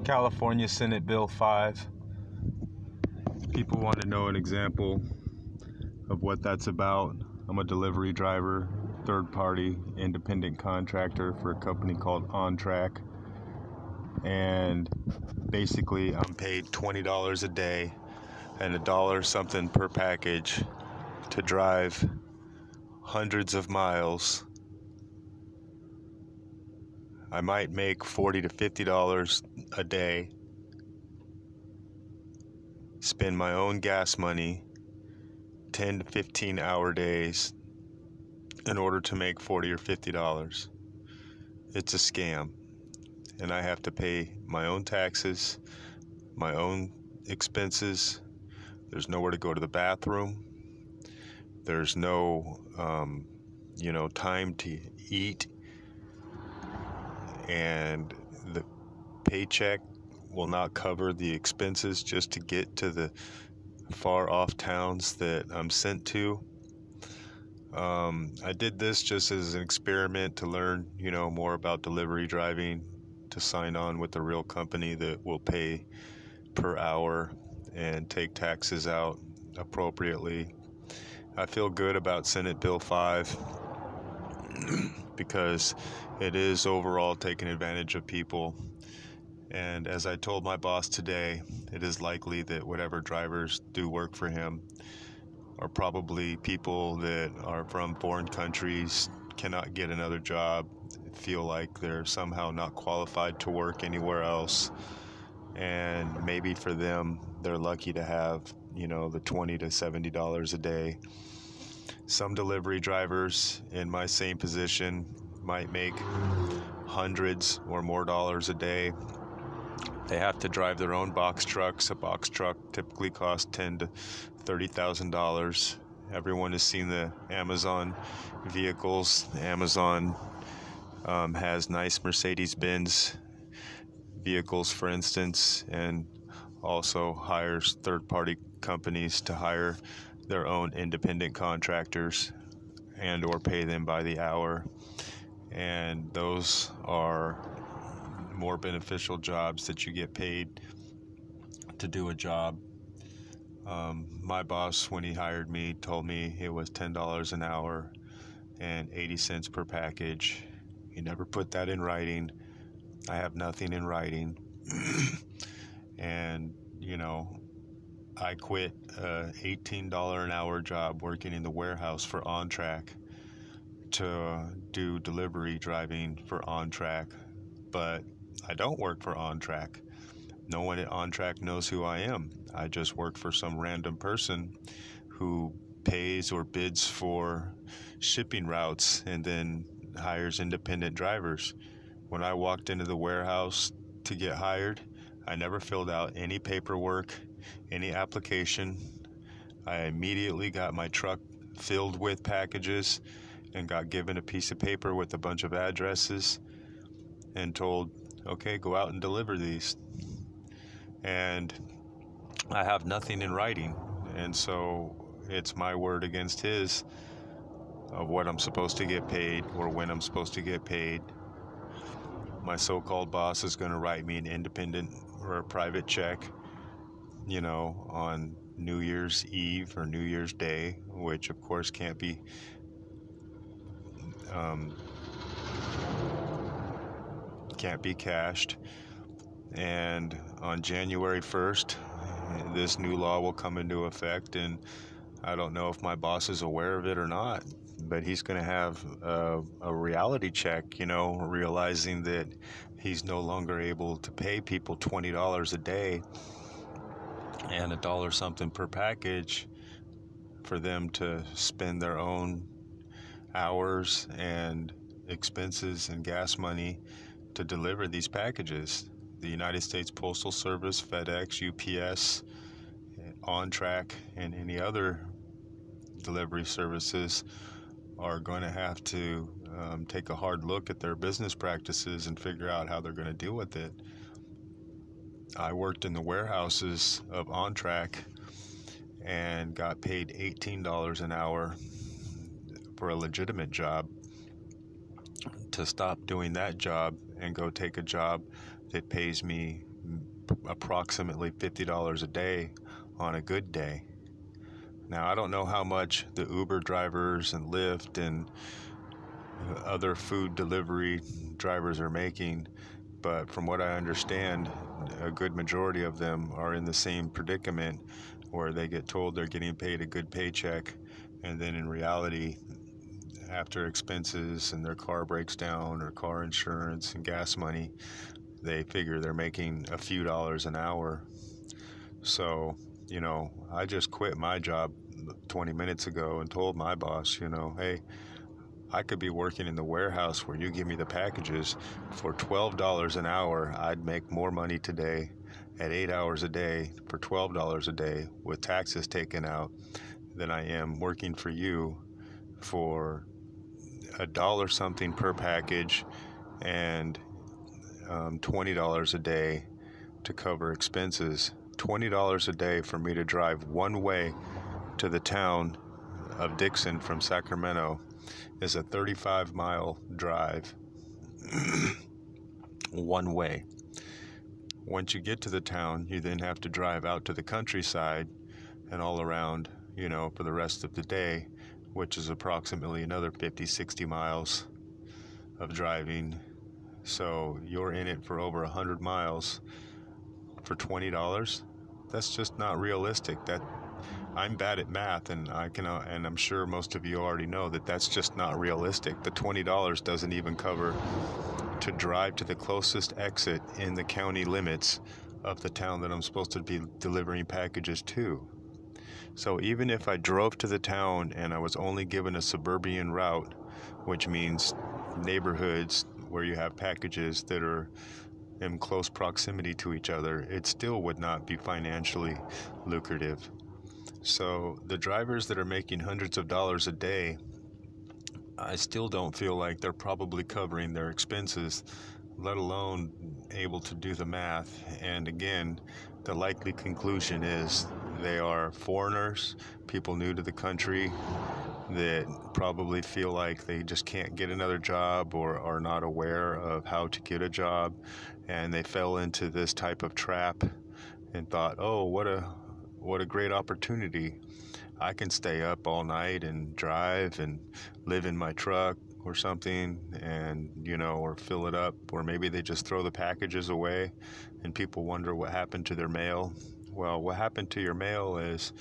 California Senate Bill 5. People want to know an example of what that's about. I'm a delivery driver, third-party independent contractor for a company called Ontrac. And basically, I'm paid $20 a day and $1 something per package to drive hundreds of miles. I might make $40 to $50 a day, spend my own gas money, 10 to 15 hour days in order to make $40 or $50. It's a scam, and I have to pay my own taxes, my own expenses. There's nowhere to go to the bathroom. There's no time to eat, and the paycheck will not cover the expenses just to get to the far off towns that I'm sent to. I did this just as an experiment to learn, more about delivery driving, to sign on with a real company that will pay per hour and take taxes out appropriately. I feel good about Senate Bill 5 because it is overall taking advantage of people. And as I told my boss today, it is likely that whatever drivers do work for him are probably people that are from foreign countries, cannot get another job, feel like they're somehow not qualified to work anywhere else. And maybe for them, they're lucky to have, the $20 to $70 a day. Some delivery drivers in my same position might make hundreds or more dollars a day. They have to drive their own box trucks. A box truck typically costs $10,000 to $30,000. Everyone has seen the Amazon vehicles. Amazon has nice Mercedes-Benz vehicles, for instance, and also hires third-party companies to hire their own independent contractors and or pay them by the hour. And those are more beneficial jobs that you get paid to do a job. My boss, when he hired me, told me it was $10 an hour and 80 cents per package. He never put that in writing. I have nothing in writing. And, I quit a $18 an hour job working in the warehouse for Ontrac to do delivery driving for Ontrac. But I don't work for Ontrac. No one at Ontrac knows who I am. I just work for some random person who pays or bids for shipping routes and then hires independent drivers. When I walked into the warehouse to get hired, I never filled out any paperwork, any application. I immediately got my truck filled with packages and got given a piece of paper with a bunch of addresses and told, okay, go out and deliver these. And I have nothing in writing, and so it's my word against his of what I'm supposed to get paid or when I'm supposed to get paid. My so-called boss is going to write me an independent or a private check, on New Year's Eve or New Year's Day, which of course can't be cashed. And on January 1st, this new law will come into effect, and I don't know if my boss is aware of it or not, but he's going to have a reality check, realizing that he's no longer able to pay people $20 a day and $1 something per package for them to spend their own hours and expenses and gas money to deliver these packages. The United States Postal Service, FedEx, UPS, Ontrac, and any other delivery services are going to have to take a hard look at their business practices and figure out how they're going to deal with it. I worked in the warehouses of Ontrac and got paid $18 an hour for a legitimate job. To stop doing that job and go take a job that pays me approximately $50 a day on a good day. Now, I don't know how much the Uber drivers and Lyft and other food delivery drivers are making, but from what I understand, a good majority of them are in the same predicament where they get told they're getting paid a good paycheck, and then in reality, after expenses and their car breaks down or car insurance and gas money, they figure they're making a few dollars an hour. So, I just quit my job 20 minutes ago and told my boss, hey, I could be working in the warehouse where you give me the packages for $12 an hour. I'd make more money today at 8 hours a day for $12 a day with taxes taken out than I am working for you for $1 something per package and $20 a day to cover expenses. $20 a day for me to drive one way to the town of Dixon from Sacramento is a 35-mile drive one way. Once you get to the town, you then have to drive out to the countryside and all around, for the rest of the day, which is approximately another 50, 60 miles of driving. So you're in it for over 100 miles for $20. That's just not realistic. I'm bad at math, and and I'm sure most of you already know that that's just not realistic. The $20 doesn't even cover to drive to the closest exit in the county limits of the town that I'm supposed to be delivering packages to. So even if I drove to the town and I was only given a suburban route, which means neighborhoods where you have packages that are in close proximity to each other, it still would not be financially lucrative. So the drivers that are making hundreds of dollars a day, I still don't feel like they're probably covering their expenses, let alone able to do the math. And again, the likely conclusion is they are foreigners, people new to the country that probably feel like they just can't get another job or are not aware of how to get a job, and they fell into this type of trap and thought, oh, what a great opportunity. I can stay up all night and drive and live in my truck or something, and or fill it up, or maybe they just throw the packages away and people wonder what happened to their mail. Well, what happened to your mail is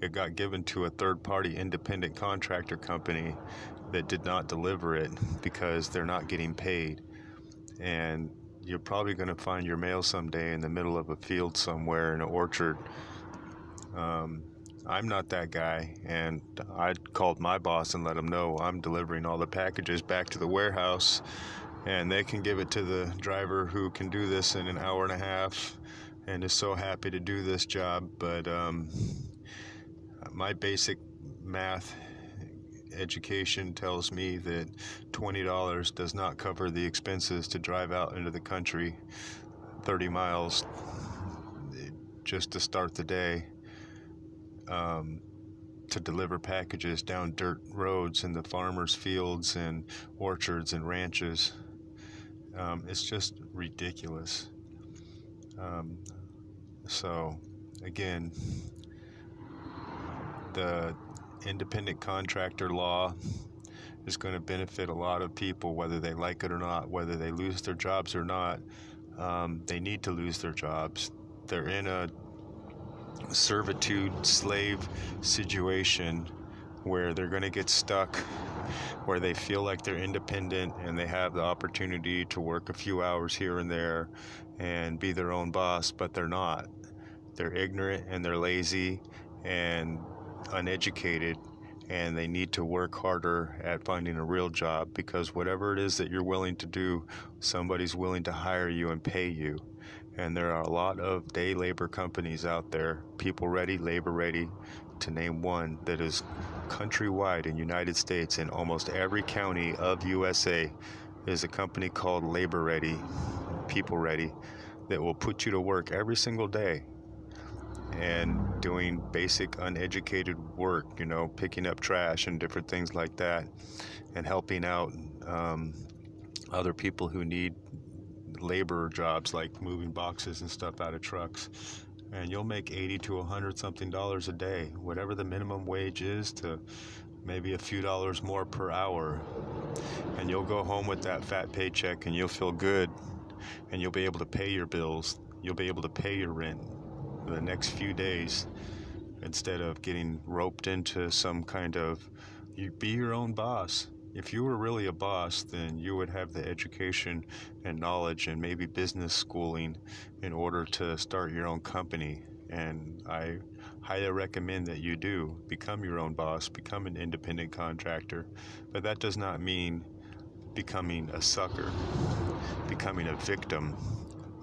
it got given to a third-party independent contractor company that did not deliver it because they're not getting paid. And you're probably going to find your mail someday in the middle of a field somewhere in an orchard. I'm not that guy, and I called my boss and let him know I'm delivering all the packages back to the warehouse, and they can give it to the driver who can do this in an hour and a half and is so happy to do this job. But my basic math education tells me that $20 does not cover the expenses to drive out into the country 30 miles just to start the day, to deliver packages down dirt roads in the farmers' fields and orchards and ranches. It's just ridiculous. So again, the independent contractor law is going to benefit a lot of people, whether they like it or not, whether they lose their jobs or not. They need to lose their jobs. They're in a servitude slave situation where they're going to get stuck, where they feel like they're independent and they have the opportunity to work a few hours here and there and be their own boss, but they're not. They're ignorant and they're lazy and uneducated, and they need to work harder at finding a real job, because whatever it is that you're willing to do, somebody's willing to hire you and pay you. And there are a lot of day labor companies out there, People Ready, Labor Ready, to name one, that is countrywide in United States. In almost every county of USA is a company called Labor Ready, People Ready, that will put you to work every single day and doing basic uneducated work, picking up trash and different things like that, and helping out other people who need labor jobs like moving boxes and stuff out of trucks, and you'll make 80 to 100 something dollars a day, whatever the minimum wage is, to maybe a few dollars more per hour. And you'll go home with that fat paycheck and you'll feel good, and you'll be able to pay your bills. You'll be able to pay your rent for the next few days, instead of getting roped into some kind of, you be your own boss. If you were really a boss, then you would have the education and knowledge and maybe business schooling in order to start your own company. And I highly recommend that you do become your own boss, become an independent contractor. But that does not mean becoming a sucker, becoming a victim,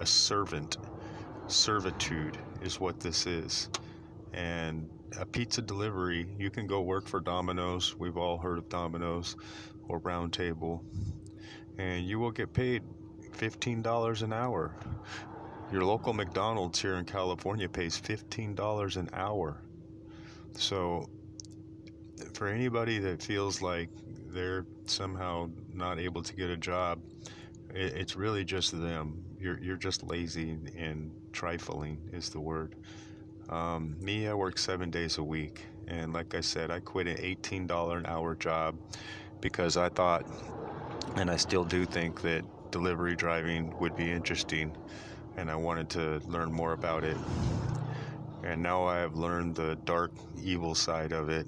a servant. Servitude is what this is. And a pizza delivery, you can go work for Domino's. We've all heard of Domino's or Round Table, and you will get paid $15 an hour. Your local McDonald's here in California pays $15 an hour. So for anybody that feels like they're somehow not able to get a job, it's really just them. You're just lazy and trifling is the word. Me, I work 7 days a week, and like I said, I quit an $18 an hour job because I thought, and I still do think, that delivery driving would be interesting, and I wanted to learn more about it. And now I have learned the dark, evil side of it,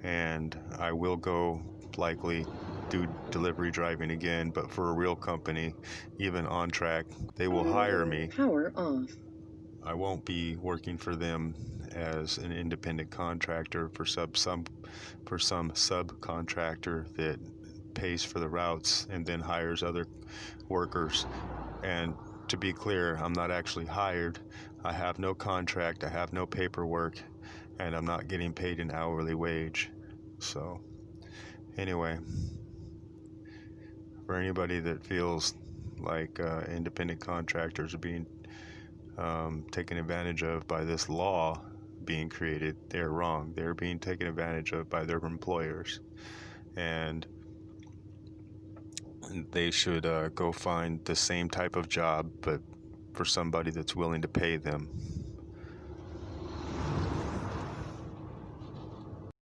and I will go likely do delivery driving again, but for a real company, even Ontrac. They will hire me. Power off. I won't be working for them as an independent contractor for some subcontractor that pays for the routes and then hires other workers. And to be clear, I'm not actually hired. I have no contract, I have no paperwork, and I'm not getting paid an hourly wage. So anyway, for anybody that feels like independent contractors are being taken advantage of by this law being created, they're wrong. They're being taken advantage of by their employers, and they should go find the same type of job, but for somebody that's willing to pay them.